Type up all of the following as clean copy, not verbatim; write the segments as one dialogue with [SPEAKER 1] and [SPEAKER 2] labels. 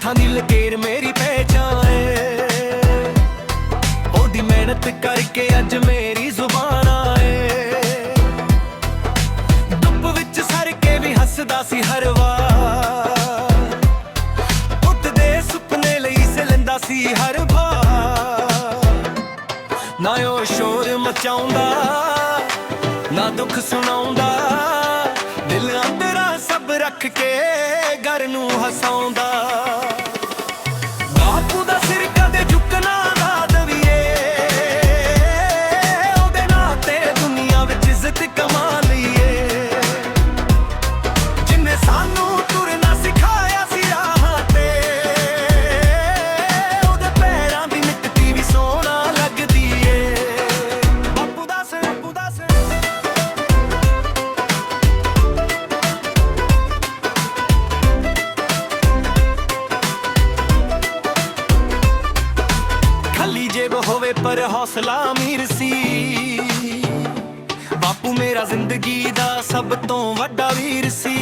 [SPEAKER 1] ਹੱਥਾਂ ਦੀ ਲਕੀਰ ਮੇਰੀ ਪਹਿਚਾਨ ਏ। ਉਹਦੀ ਮਿਹਨਤ ਕਰਕੇ ਅੱਜ ਮੇਰੀ ਜ਼ੁਬਾਨ ਆਏ। ਧੁੱਪ ਵਿੱਚ ਸਰ ਕੇ ਵੀ ਹੱਸਦਾ ਸੀ ਹਰ ਵਾਰ, ਉੱਠਦੇ ਸੁਪਨੇ ਲਈ ਲੈਂਦਾ ਸੀ ਹਰ ਵਾਰ। ਨਾ ਉਹ ਸ਼ੋਰ ਮਚਾਉਂਦਾ ਨਾ ਦੁੱਖ ਸੁਣਾਉਂਦਾ, ਦਿਲ ਅੰਦਰਾਂ ਸਭ ਰੱਖ ਕੇ ਘਰ ਨੂੰ ਹਸਾਉਂਦਾ। ਬਾਪੂ ਦਾ ਸਿਰ ਕਦੇ ਝੁਕਣਾ ਨਾ ਦਵੀਏ, ਉਹਦੇ ਨਾਂ ਤੇ ਦੁਨੀਆ ਵਿੱਚ ਇੱਜ਼ਤ ਕਮਾ ਲਈਏ। ਜਿੰਨੇ ਸਾਨੂੰ ਤੁਰਨਾ ਸਿਖਾਇਆ ਸੀ ਰਾਹਾਂ ਤੇ, ਉਹਦੇ ਪੈਰਾਂ ਦੀ ਮਿੱਟੀ ਵੀ ਸੋਹਣਾ ਲੱਗਦੀ ਏ। ਬਾਪੂ ਦਾ ਸਿਰ, ਬਾਪੂ ਦਾ ਸਿਰ। ਖਾਲੀ ਜੇਬ ਹੋਵੇ ਪਰ ਹੌਸਲਾ ਅਮੀਰ ਸੀ, ਬਾਪੂ ਮੇਰਾ ਜ਼ਿੰਦਗੀ ਦਾ ਸਭ ਤੋਂ ਵੱਡਾ ਵੀਰ ਸੀ।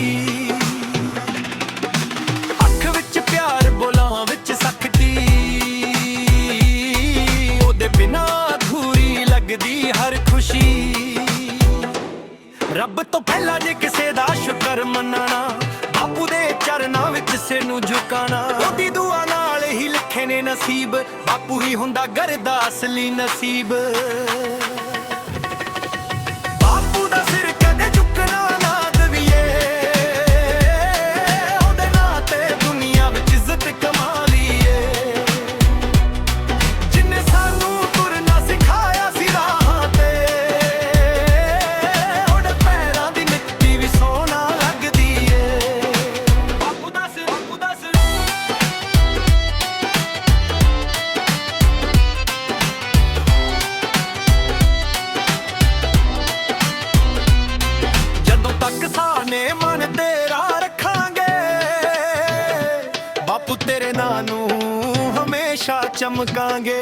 [SPEAKER 1] ਅੱਖ ਵਿੱਚ ਪਿਆਰ ਬੋਲਾਂ ਵਿੱਚ ਸਖਤੀ, ਉਹਦੇ ਬਿਨਾਂ ਅਧੂਰੀ ਲੱਗਦੀ ਹਰ ਖੁਸ਼ੀ। ਰੱਬ ਤੋਂ ਪਹਿਲਾਂ ਜੇ ਕਿਸੇ ਦਾ ਸ਼ੁਕਰ ਮੰਨਣਾ, ਬਾਪੂ ਦੇ ਚਰਨਾਂ ਵਿੱਚ ਸਿਰ ਨੂੰ ਝੁਕਾਣਾ। ਉਹਦੀ ਦੁਆ ਨਾਲ ਹੀ ਲਿਖੇ ਨੇ ਨਸੀਬ, ਬਾਪੂ ਹੀ ਹੁੰਦਾ ਘਰ ਦਾ ਅਸਲੀ ਨਸੀਬ। ਬਾਪੂ ਦਾ ਸਿਰ ਕਦੇ ਝੁਕਣਾ ਨਾ ਦਵੀਏ, ਉਹਦੇ ਨਾਂ ਤੇ ਦੁਨੀਆ ਵਿੱਚ ਇੱਜ਼ਤ ਕਮਾ ਲਈਏ। ਜਿੰਨੇ ਸਾਨੂੰ ਤੁਰਨਾ ਸਿਖਾਇਆ ਸੀ ਰਾਹਾਂ ਤੇ, ਉਹਦੇ ਪੈਰਾਂ ਦੀ ਮਿੱਟੀ ਵੀ ਸੋਹਣਾ ਲੱਗਦੀ ਏ। ਬਾਪੂ ਦਾ ਸਿਰ, ਬਾਪੂ ਦਾ ਸਿਰ। ਜਦੋਂ ਤੱਕ ਸਾਨੇ ਮਨ ਤੇਰਾ ਰੱਖਾਂਗੇ, ਬਾਪੂ ਤੇਰੇ ਨਾਂ ਨੂੰ ਹਮੇਸ਼ਾ ਚਮਕਾਂਗੇ।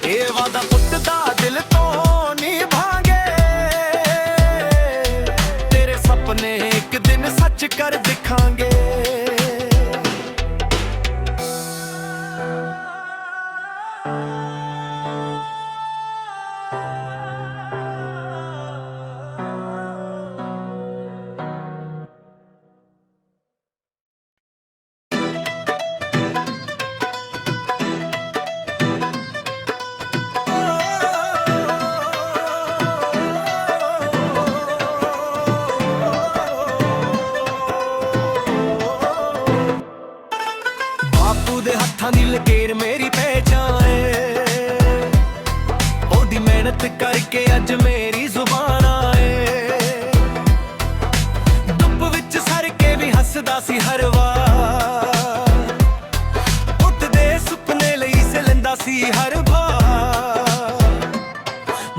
[SPEAKER 1] ਇਹ ਵਾਦਾ ਪੁੱਤ ਦਾ ਦਿਲ ਤੋਂ ਨਿਭਾਂਗੇ, ਤੇਰੇ ਸੁਪਨੇ ਇੱਕ ਦਿਨ ਸੱਚ ਕਰ ਦਿਖਾਂਗੇ। ਬਾਪੂ ਦੇ ਹੱਥਾਂ ਦੀ ਲਕੀਰ ਮੇਰੀ ਪਹਿਚਾਨ ਏ। ਉਹਦੀ ਮਿਹਨਤ ਕਰਕੇ ਅੱਜ ਮੇਰੀ ਜ਼ੁਬਾਨ ਆਏ। ਧੁੱਪ ਵਿੱਚ ਸਰ ਕੇ ਵੀ ਹੱਸਦਾ ਸੀ ਹਰ ਵਾਰ, ਉੱਠਦੇ ਸੁਪਨੇ ਲਈ ਲੈਂਦਾ ਸੀ ਹਰ ਵਾਰ।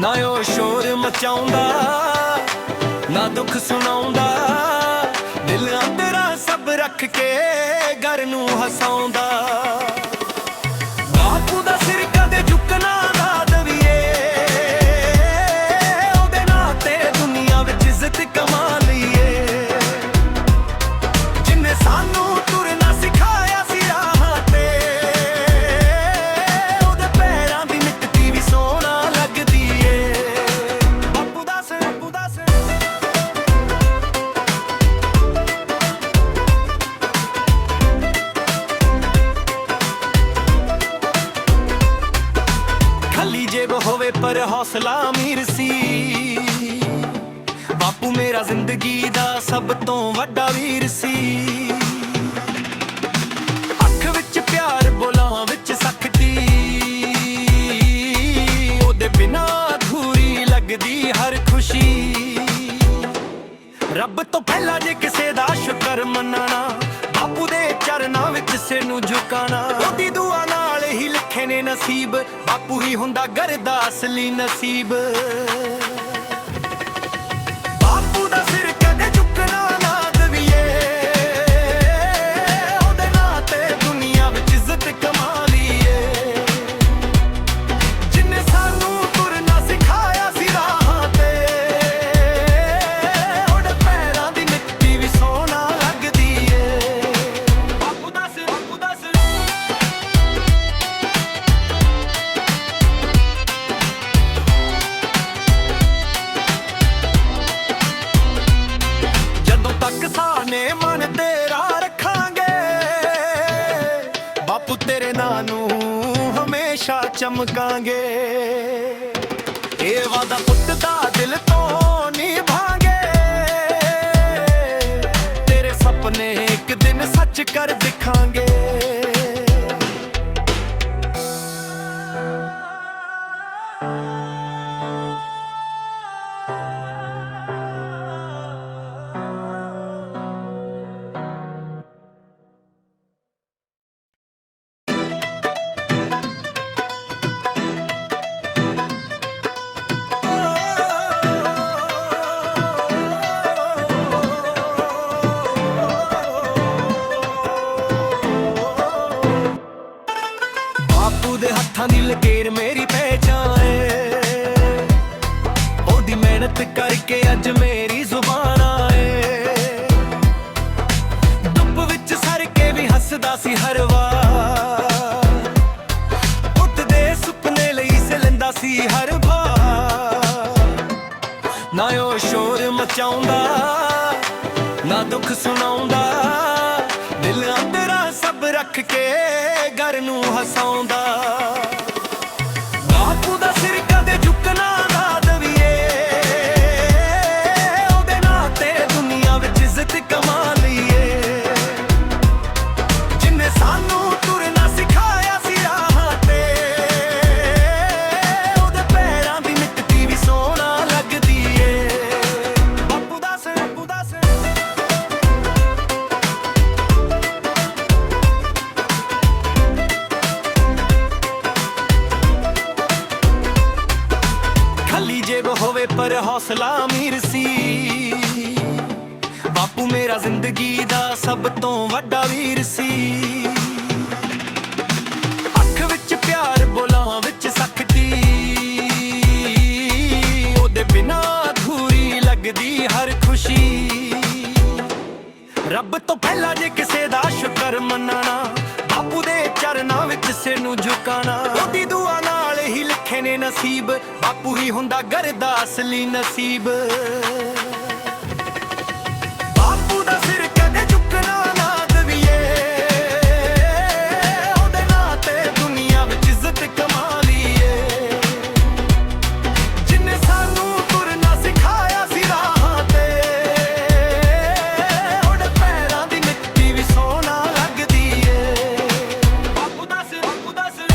[SPEAKER 1] ਨਾ ਉਹ ਸ਼ੋਰ ਮਚਾਉਂਦਾ ਨਾ ਦੁੱਖ ਸੁਣਾਉਂਦਾ, ਦਿਲ ਅੰਦਰਾਂ ਸਭ ਰੱਖ ਕੇ ਘਰ ਨੂੰ ਹਸਾਉਂਦਾ। ਬਾਪੂ ਦਾ ਸਿਰ ਕਦੇ ਝੁਕਣਾ ਨਾ ਦਵੀਏ, ਉਹਦੇ ਨਾਂ ਤੇ ਦੁਨੀਆ ਵਿੱਚ ਇੱਜ਼ਤ ਕਮਾ ਲਈਏ। ਜਿੰਨੇ ਸਾਨੂੰ ਤੁਰਨਾ ਸਿਖਾਇਆ ਸੀ ਰਾਹਾਂ ਤੇ, ਉਹਦੇ ਪੈਰਾਂ ਦੀ ਮਿੱਟੀ ਵੀ ਸੋਹਣਾ ਲੱਗਦੀ ਏ। ਬਾਪੂ ਦਾ ਸਿਰ, ਬਾਪੂ ਦਾ ਸਿਰ। ਖਾਲੀ ਜੇਬ ਹੋਵੇ ਪਰ ਹੌਸਲਾ ਅਮੀਰ ਸੀ, ਬਾਪੂ ਮੇਰਾ ਜ਼ਿੰਦਗੀ ਦਾ ਸਭ ਤੋਂ ਵੱਡਾ ਵੀਰ ਸੀ। ਅੱਖ ਵਿੱਚ ਪਿਆਰ ਬੋਲਾਂ ਵਿੱਚ ਸਖਤੀ, ਉਹਦੇ ਬਿਨਾਂ ਅਧੂਰੀ ਲੱਗਦੀ ਹਰ ਖੁਸ਼ੀ। ਰੱਬ ਤੋਂ ਪਹਿਲਾਂ ਜੇ ਕਿਸੇ ਦਾ ਸ਼ੁਕਰ ਮੰਨਣਾ, ਬਾਪੂ ਦੇ ਚਰਨਾਂ ਵਿੱਚ ਸਿਰ ਨੂੰ ਝੁਕਾਣਾ। ਉਹਦੀ ਦੁਆ ਨਾਲ ਹੀ ਲਿਖੇ ਨੇ ਨਸੀਬ, ਬਾਪੂ ਹੀ ਹੁੰਦਾ ਘਰ ਦਾ ਅਸਲੀ ਨਸੀਬ। ਬਾਪੂ ਦਾ ਸਿਰ ਕਦੇ ਝੁਕਣਾ ਨਾ ਦਵੀਏ, ਉਹਦੇ ਨਾਂ ਤੇ ਦੁਨੀਆ ਵਿੱਚ ਇੱਜ਼ਤ ਕਮਾ ਲਈਏ। ਜਿੰਨੇ ਸਾਨੂੰ ਤੁਰਨਾ ਸਿਖਾਇਆ ਸੀ ਰਾਹਾਂ ਤੇ, ਉਹਦੇ ਪੈਰਾਂ ਦੀ ਮਿੱਟੀ ਵੀ ਸੋਹਣਾ ਲੱਗਦੀ ਏ। ਬਾਪੂ ਦਾ ਚਮਕਾਂਗੇ। ਇਹ ਵਾਦਾ ਪੁੱਤ ਦਾ ਦਿਲ ਤੋਂ ਨਿਭਾਂਗੇ, ਤੇਰੇ ਸੁਪਨੇ ਇੱਕ ਦਿਨ ਸੱਚ ਕਰ ਦਿਖਾਂਗੇ। ਬਾਪੂ ਦੇ ਹੱਥਾਂ ਦੀ ਲਕੀਰ ਮੇਰੀ ਪਹਿਚਾਨ ਏ, ਉਹਦੀ ਮਿਹਨਤ ਕਰਕੇ ਅੱਜ ਮੇਰੀ ਜ਼ੁਬਾਨ ਆਏ। ਧੁੱਪ ਵਿੱਚ ਸਰ ਕੇ ਵੀ ਹੱਸਦਾ ਸੀ ਹਰ ਵਾਰ, ਪੁੱਤ ਦੇ ਸੁਪਨੇ ਲਈ ਲੈਂਦਾ ਸੀ ਹਰ ਵਾਰ। ਨਾ ਉਹ ਸ਼ੋਰ ਮਚਾਉਂਦਾ, ਨਾ ਦੁੱਖ ਸੁਣਾਉਂਦਾ, ਦਿਲ ਅੰਦਰਾਂ ਸਭ ਰੱਖ ਕੇ ਘਰ ਨੂੰ ਹਸਾਉਂਦਾ। ਬਾਪੂ ਦਾ ਸਿਰ ਕਦੇ ਝੁਕਣਾ ਨਾ ਦਵੀਏ, ਉਹਦੇ ਨਾਂ ਤੇ ਦੁਨੀਆ ਵਿੱਚ ਇੱਜ਼ਤ ਕਮਾ ਲਈਏ। ਜਿੰਨੇ ਸਾਨੂੰ ਤੁਰਨਾ ਸਿਖਾਇਆ ਸੀ ਰਾਹਾਂ ਤੇ, ਉਹਦੇ ਪੈਰਾਂ ਦੀ ਮਿੱਟੀ ਵੀ ਸੋਹਣਾ ਲੱਗਦੀ ਏ। ਬਾਪੂ ਦਾ ਸਿਰ, ਬਾਪੂ ਦਾ ਸਿਰ। ਖਾਲੀ ਜੇਬ ਹੋਵੇ ਪਰ ਹੌਸਲਾ ਅਮੀਰ ਸੀ, ਬਾਪੂ ਮੇਰਾ ਜ਼ਿੰਦਗੀ ਦਾ ਸਭ ਤੋਂ ਵੱਡਾ ਵੀਰ ਸੀ। ਅੱਖ ਵਿੱਚ ਪਿਆਰ, ਬੋਲਾਂ ਵਿੱਚ ਸਖਤੀ, ਉਹਦੇ ਬਿਨਾਂ ਅਧੂਰੀ ਲੱਗਦੀ ਹਰ ਖੁਸ਼ੀ। ਰੱਬ ਤੋਂ ਪਹਿਲਾਂ ਜੇ ਕਿਸੇ ਦਾ ਸ਼ੁਕਰ ਮੰਨਣਾ, ਬਾਪੂ ਦੇ ਚਰਨਾਂ ਵਿੱਚ ਸਿਰ ਨੂੰ ਝੁਕਾਣਾ। ਉਹਦੀ ਦੁਆ ਨਾਲ ਹੀ ਲਿਖੇ ਨੇ ਨਸੀਬ, ਬਾਪੂ ਹੀ ਹੁੰਦਾ ਘਰ ਦਾ ਅਸਲੀ ਨਸੀਬ। ਬਾਪੂ ਦਾ ਸਿਰ ਕਦੇ ਝੁਕਣਾ ਨਾ ਦਵੀਏ, ਉਹਦੇ ਨਾਂ ਤੇ ਦੁਨੀਆ ਵਿੱਚ ਇੱਜ਼ਤ ਕਮਾ ਲਈਏ। ਜਿੰਨੇ ਸਾਨੂੰ ਤੁਰਨਾ ਸਿਖਾਇਆ ਸੀ ਰਾਹਾਂ ਤੇ, ਉਹਦੇ ਪੈਰਾਂ ਦੀ ਮਿੱਟੀ ਵੀ ਸੋਹਣਾ ਲੱਗਦੀ ਏ। ਬਾਪੂ ਦਾ ਸਿਰ, ਬਾਪੂ ਦਾ ਸਿਰ।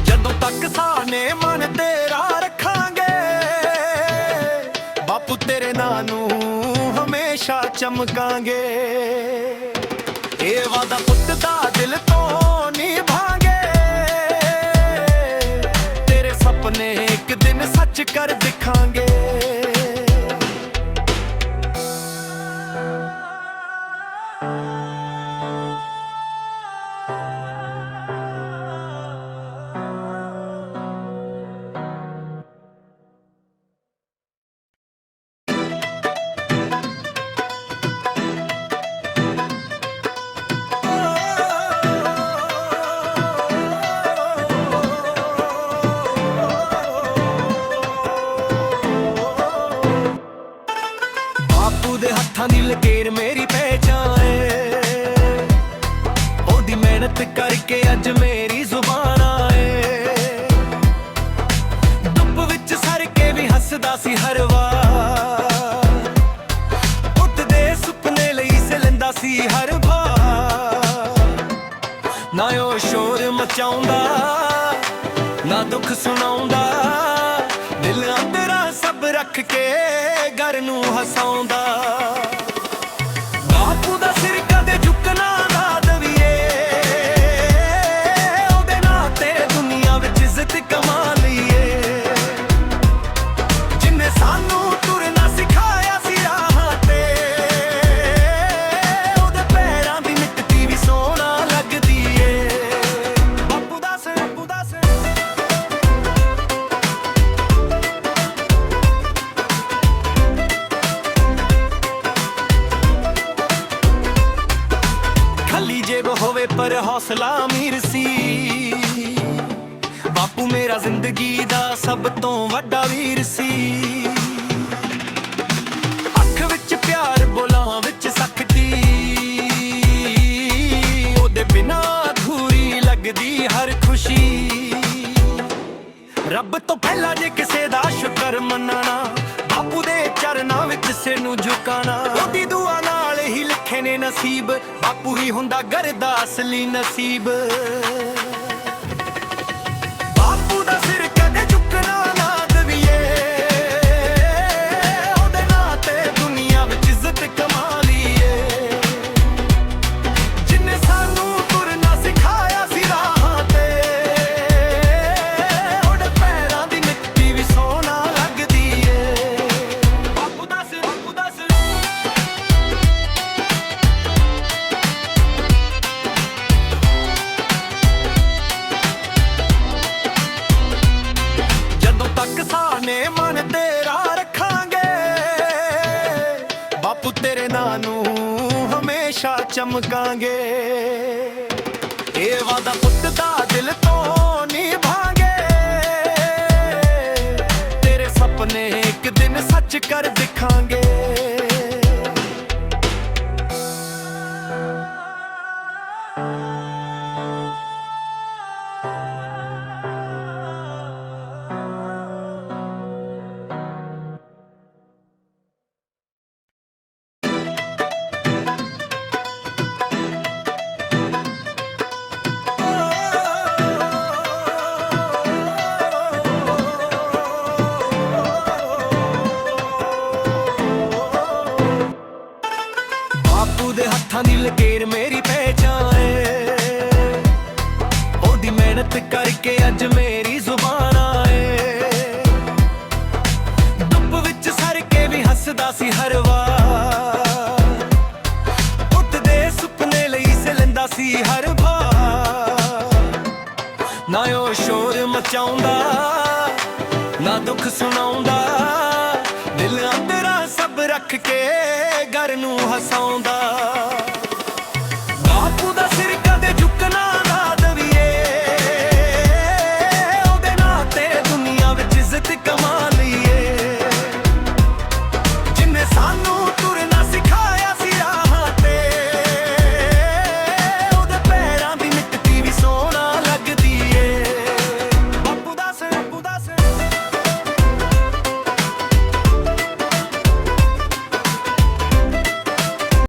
[SPEAKER 1] ਜਦੋਂ ਤੱਕ ਸਾਨੇ ਮਨ ਤੇਰਾ ਰੱਖਾਂਗੇ, ਬਾਪੂ ਤੇਰੇ ਨਾਂ ਨੂੰ ਹਮੇਸ਼ਾ ਚਮਕਾਂਗੇ। ਇਹ ਵਾਦਾ ਪੁੱਤ ਦਾ ਦਿਲ ਤੋਂ ਨਿਭਾਂਗੇ, ਤੇਰੇ ਸੁਪਨੇ ਇੱਕ ਦਿਨ ਸੱਚ ਕਰ ਦਿਖਾਂਗੇ। ਬਾਪੂ ਦੇ ਹੱਥਾਂ ਦੀ ਲਕੀਰ ਮੇਰੀ ਪਹਿਚਾਨ ਏ, ਉਹਦੀ ਮਿਹਨਤ ਕਰਕੇ ਅੱਜ ਮੇਰੀ ਜ਼ੁਬਾਨ ਆਏ। ਧੁੱਪ ਵਿੱਚ ਸਰ ਕੇ ਵੀ ਹੱਸਦਾ ਸੀ ਹਰ ਵਾਰ, ਪੁੱਤ ਦੇ ਸੁਪਨੇ ਲਈ ਲੈਂਦਾ ਸੀ ਹਰ ਵਾਰ। ਨਾ ਉਹ ਸ਼ੋਰ ਮਚਾਉਂਦਾ, ਨਾ ਦੁੱਖ ਸੁਣਾਉਂਦਾ, ਦਿਲ ਅੰਦਰਾਂ ਸਭ ਰੱਖ ਕੇ ਘਰ ਨੂੰ ਹਸਾਉਂਦਾ। ਬਾਪੂ ਦਾ ਸਿਰ ਕਦੇ ਝੁਕਣਾ ਨਾ ਦਵੀਏ, ਉਹਦੇ ਨਾਂ ਤੇ ਦੁਨੀਆ ਵਿੱਚ ਇੱਜ਼ਤ ਕਮਾ ਲਈਏ। ਜਿੰਨੇ ਸਾਨੂੰ ਤੁਰਨਾ ਸਿਖਾਇਆ ਸੀ ਰਾਹਾਂ ਤੇ, ਉਹਦੇ ਪੈਰਾਂ ਦੀ ਮਿੱਟੀ ਵੀ ਸੋਹਣਾ ਲੱਗਦੀ ਏ। ਬਾਪੂ ਦਾ ਸਿਰ, ਬਾਪੂ ਦਾ ਸਿਰ। ਖਾਲੀ ਜੇਬ ਹੋਵੇ ਪਰ ਹੌਸਲਾ ਅਮੀਰ ਸੀ, ਬਾਪੂ ਮੇਰਾ ਜ਼ਿੰਦਗੀ ਦਾ ਸਭ ਤੋਂ ਵੱਡਾ ਵੀਰ ਸੀ। ਰੱਬ ਤੋਂ ਪਹਿਲਾਂ ਜੇ ਕਿਸੇ ਦਾ ਸ਼ੁਕਰ ਮੰਨਣਾ, ਬਾਪੂ ਦੇ ਚਰਨਾਂ ਵਿੱਚ ਕਿਸੇ ਨੂੰ ਝੁਕਾਣਾ। ਉਹਦੀ ਦੁਆ ਨਾਲ ਹੀ ਲਿਖੇ ਨੇ ਨਸੀਬ, ਬਾਪੂ ਹੀ ਹੁੰਦਾ ਘਰ ਦਾ ਅਸਲੀ ਨਸੀਬ। ਬਾਪੂ ਦਾ ਸਿਰ ਕਦੇ ਝੁਕਣਾ ਨਾ ਦਵੀਏ, ਉਹਦੇ ਨਾਂ ਤੇ ਦੁਨੀਆ ਵਿੱਚ ਇੱਜ਼ਤ ਕਮਾ ਲਈਏ। ਜਿੰਨੇ ਸਾਨੂੰ ਤੁਰਨਾ ਸਿਖਾਇਆ ਸੀ ਰਾਹਾਂ ਤੇ, ਉਹਦੇ ਪੈਰਾਂ ਦੀ ਮਿੱਟੀ ਵੀ ਸੋਹਣਾ ਲੱਗਦੀ ਏ। ਬਾਪੂ ਦਾ ਸਿਰ, ਬਾਪੂ ਦਾ ਸਿਰ। ਜਦੋਂ ਤੱਕ ਸਾਨੇ ਮਨ ਤੇਰਾ ਰੱਖਾਂਗੇ, ਬਾਪੂ ਤੇਰੇ ਨਾਂ ਨੂੰ ਹਮੇਸ਼ਾ ਚਮਕਾਂਗੇ। ਇਹ ਵਾਦਾ ਪੁੱਤ ਦਾ ਦਿਲ ਤੋਂ ਨਿਭਾਂਗੇ, ਤੇਰੇ ਸੁਪਨੇ ਇੱਕ ਦਿਨ ਸੱਚ ਕਰ ਦਿਖਾਂਗੇ। ਬਾਪੂ ਦੇ ਹੱਥਾਂ ਦੀ ਲਕੀਰ ਮੇਰੀ ਪਹਿਚਾਣ ਏ, ਉਹਦੀ ਮਿਹਨਤ ਕਰਕੇ ਅੱਜ ਮੇਰੀ ਜ਼ੁਬਾਨ ਆਏ। ਧੁੱਪ ਵਿੱਚ ਸਰ ਕੇ ਵੀ ਹੱਸਦਾ ਸੀ ਹਰ ਵਾਰ, ਉੱਠਦੇ ਸੁਪਨੇ ਲਈ ਲੈਂਦਾ ਸੀ ਹਰ ਵਾਰ। ਨਾ ਉਹ ਸ਼ੋਰ ਮਚਾਉਂਦਾ, ਨਾ ਦੁੱਖ ਸੁਣਾਉਂਦਾ, ਦਿਲ ਅੰਦਰਾਂ ਸਭ ਰੱਖ ਕੇ ਘਰ ਨੂੰ ਹਸਾਉਂਦਾ।